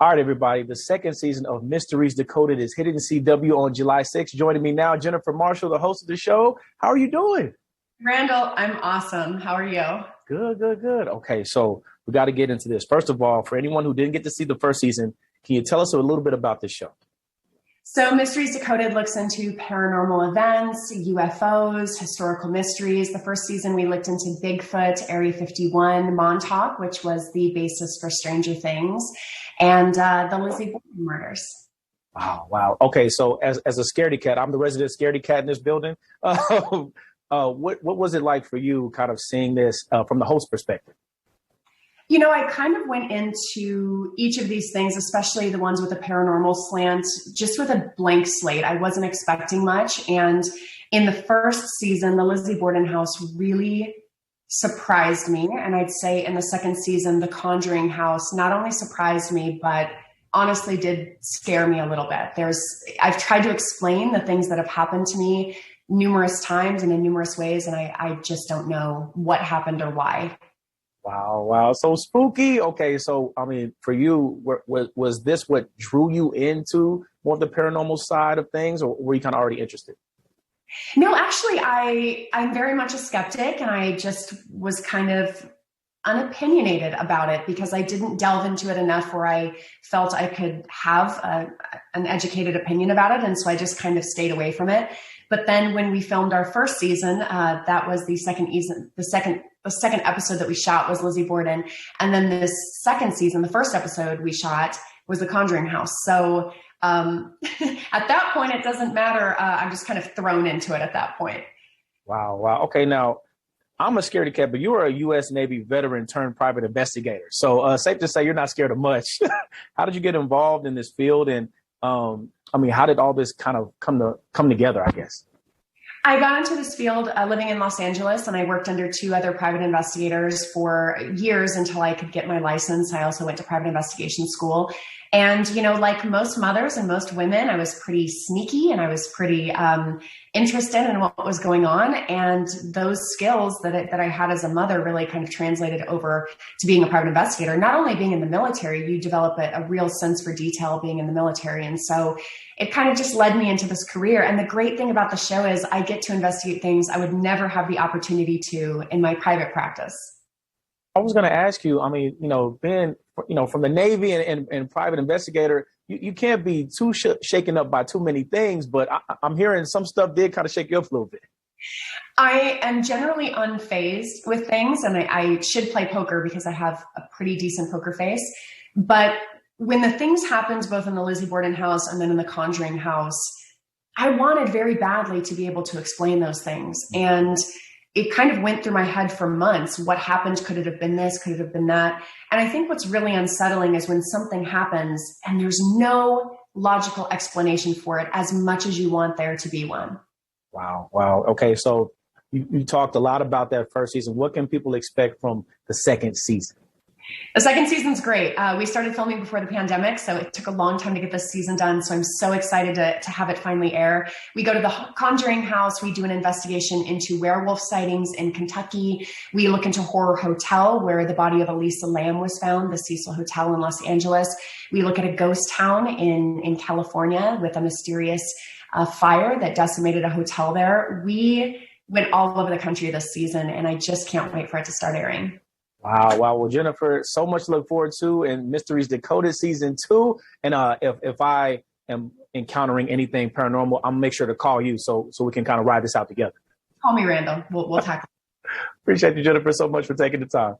All right, everybody. The second season of Mysteries Decoded is hitting CW on July 6th. Joining me now, Jennifer Marshall, the host of the show. How are you doing? Randall, I'm awesome. How are you? Good, good, good. Okay, so we got to get into this. First of all, for anyone who didn't get to see the first season, can you tell us a little bit about this show? So Mysteries Decoded looks into paranormal events, UFOs, historical mysteries. The first season, we looked into Bigfoot, Area 51, Montauk, which was the basis for Stranger Things, and the Lizzie Borden murders. Wow, wow. Okay, so as a scaredy cat, I'm the resident scaredy cat in this building. What was it like for you kind of seeing this from the host perspective? You know, I kind of went into each of these things, especially the ones with a paranormal slant, just with a blank slate. I wasn't expecting much. And in the first season, the Lizzie Borden house really surprised me. And I'd say in the second season, the Conjuring house not only surprised me, but honestly did scare me a little bit. I've tried to explain the things that have happened to me numerous times and in numerous ways, and I just don't know what happened or why. Wow, wow. So spooky. Okay, so I mean, for you, was this what drew you into more of the paranormal side of things, or were you kind of already interested? No, actually, I'm very much a skeptic, and I just was kind of unopinionated about it because I didn't delve into it enough where I felt I could have an educated opinion about it, and so I just kind of stayed away from it. But then when we filmed our first season, that was the second episode that we shot was Lizzie Borden. And then this second season, the first episode we shot was the Conjuring house. So at that point, it doesn't matter. I'm just kind of thrown into it at that point. Wow, wow. Okay, now I'm a scaredy cat, but you are a U.S. Navy veteran turned private investigator. So safe to say you're not scared of much. How did you get involved in this field? And I mean, how did all this kind of come together, I guess? I got into this field living in Los Angeles, and I worked under two other private investigators for years until I could get my license. I also went to private investigation school. And, you know, like most mothers and most women, I was pretty sneaky and I was pretty interested in what was going on. And those skills that I had as a mother really kind of translated over to being a private investigator. Not only being in the military, you develop a real sense for detail being in the military. And so it kind of just led me into this career. And the great thing about the show is I get to investigate things I would never have the opportunity to in my private practice. I was going to ask you, I mean, you know, being, you know, from the Navy and private investigator, you can't be too shaken up by too many things, but I'm hearing some stuff did kind of shake you up a little bit. I am generally unfazed with things, and I should play poker because I have a pretty decent poker face. But when the things happened, both in the Lizzie Borden house and then in the Conjuring house, I wanted very badly to be able to explain those things. And it kind of went through my head for months. What happened? Could it have been this? Could it have been that? And I think what's really unsettling is when something happens and there's no logical explanation for it as much as you want there to be one. Wow. Wow. Okay. So you talked a lot about that first season. What can people expect from the second season? The second season's great. We started filming before the pandemic, so it took a long time to get this season done. So I'm so excited to have it finally air. We go to the Conjuring house. We do an investigation into werewolf sightings in Kentucky. We look into Horror Hotel, where the body of Elisa Lam was found, the Cecil Hotel in Los Angeles. We look at a ghost town in California with a mysterious fire that decimated a hotel there. We went all over the country this season, and I just can't wait for it to start airing. Wow, wow. Well, Jennifer, so much to look forward to in Mysteries Decoded season 2. And if I am encountering anything paranormal, I'll make sure to call you so we can kind of ride this out together. Call me, Randall. We'll tackle it. Appreciate you, Jennifer, so much for taking the time.